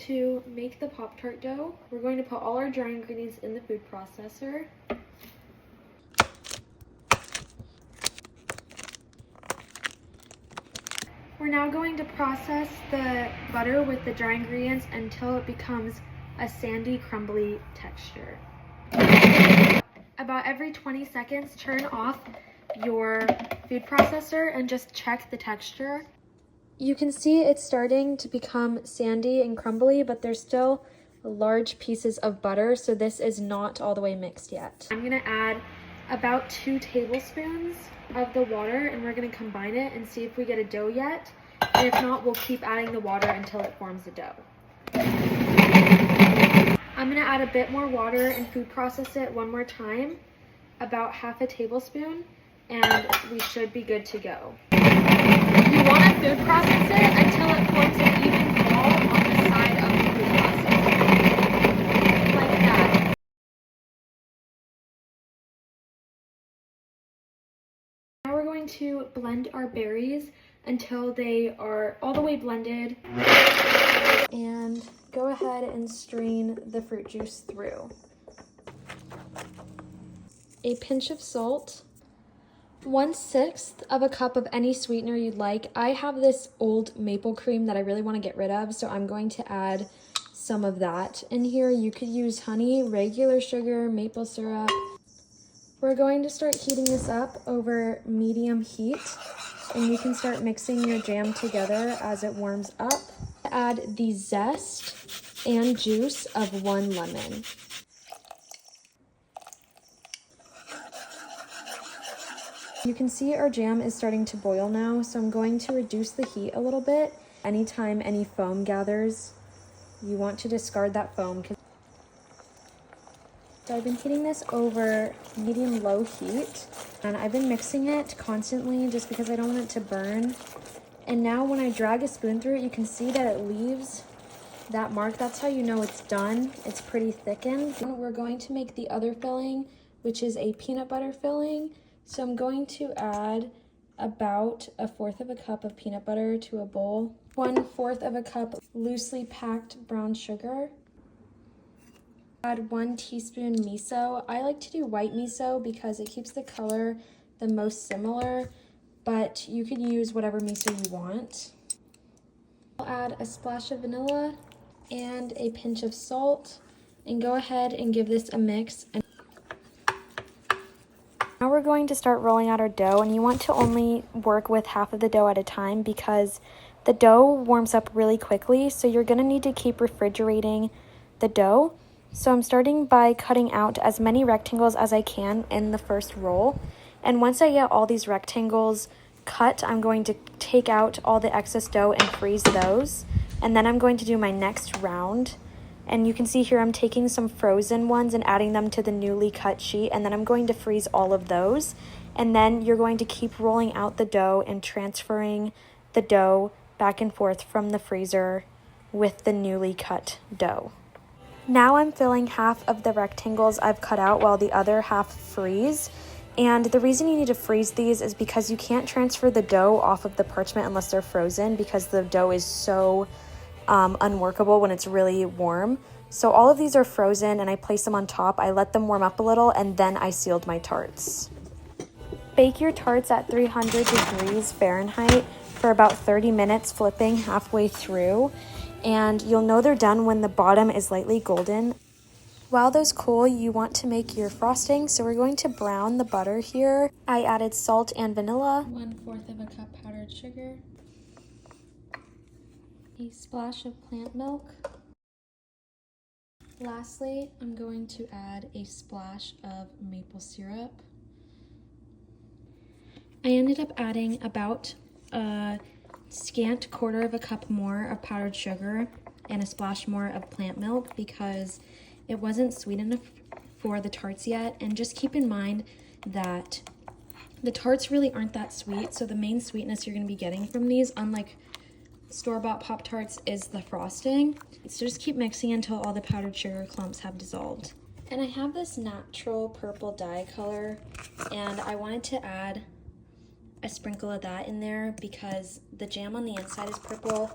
to make the Pop-Tart dough. We're going to put all our dry ingredients in the food processor. We're now going to process the butter with the dry ingredients until it becomes a sandy, crumbly texture. About every 20 seconds, turn off your food processor and just check the texture. You can see it's starting to become sandy and crumbly, but there's still large pieces of butter, so this is not all the way mixed yet. I'm gonna add about 2 tablespoons of the water, and we're gonna combine it and see if we get a dough yet. And if not, we'll keep adding the water until it forms a dough. I'm gonna add a bit more water and food process it one more time, about half a tablespoon, and we should be good to go. You wanna food process it until it forms an even ball on the side of the food processor, like that. Now we're going to blend our berries until they are all the way blended. And go ahead and strain the fruit juice through. A pinch of salt. 1/6 of a cup of any sweetener you'd like. I have this old maple cream that I really want to get rid of, so I'm going to add some of that in here. You could use honey, regular sugar, maple syrup. We're going to start heating this up over medium heat, and you can start mixing your jam together as it warms up. Add the zest and juice of 1 lemon. You can see our jam is starting to boil now, so I'm going to reduce the heat a little bit. Anytime any foam gathers, you want to discard that foam. So I've been heating this over medium-low heat, and I've been mixing it constantly just because I don't want it to burn. And now when I drag a spoon through it, you can see that it leaves that mark. That's how you know it's done. It's pretty thickened. We're going to make the other filling, which is a peanut butter filling. So I'm going to add about 1/4 of a cup of peanut butter to a bowl. 1/4 of a cup loosely packed brown sugar. Add 1 teaspoon miso. I like to do white miso because it keeps the color the most similar, but you could use whatever miso you want. I'll add a splash of vanilla and a pinch of salt, and go ahead and give this a mix. Now we're going to start rolling out our dough, and you want to only work with half of the dough at a time because the dough warms up really quickly, so you're going to need to keep refrigerating the dough. So I'm starting by cutting out as many rectangles as I can in the first roll, and once I get all these rectangles cut, I'm going to take out all the excess dough and freeze those, and then I'm going to do my next round. And you can see here I'm taking some frozen ones and adding them to the newly cut sheet, and then I'm going to freeze all of those. And then you're going to keep rolling out the dough and transferring the dough back and forth from the freezer with the newly cut dough. Now I'm filling half of the rectangles I've cut out while the other half freeze. And the reason you need to freeze these is because you can't transfer the dough off of the parchment unless they're frozen, because the dough is so unworkable when it's really warm. So all of these are frozen, and I place them on top. I let them warm up a little, and then I sealed my tarts. Bake your tarts at 300 degrees Fahrenheit for about 30 minutes, flipping halfway through. And you'll know they're done when the bottom is lightly golden. While those cool, you want to make your frosting. So we're going to brown the butter here. I added salt and vanilla. 1/4 of a cup powdered sugar. A splash of plant milk. Lastly, I'm going to add a splash of maple syrup. I ended up adding about a scant 1/4 of a cup more of powdered sugar and a splash more of plant milk because it wasn't sweet enough for the tarts yet. And just keep in mind that the tarts really aren't that sweet, so the main sweetness you're going to be getting from these, unlike store-bought Pop-Tarts, is the frosting. So just keep mixing until all the powdered sugar clumps have dissolved. And I have this natural purple dye color, and I wanted to add a sprinkle of that in there because the jam on the inside is purple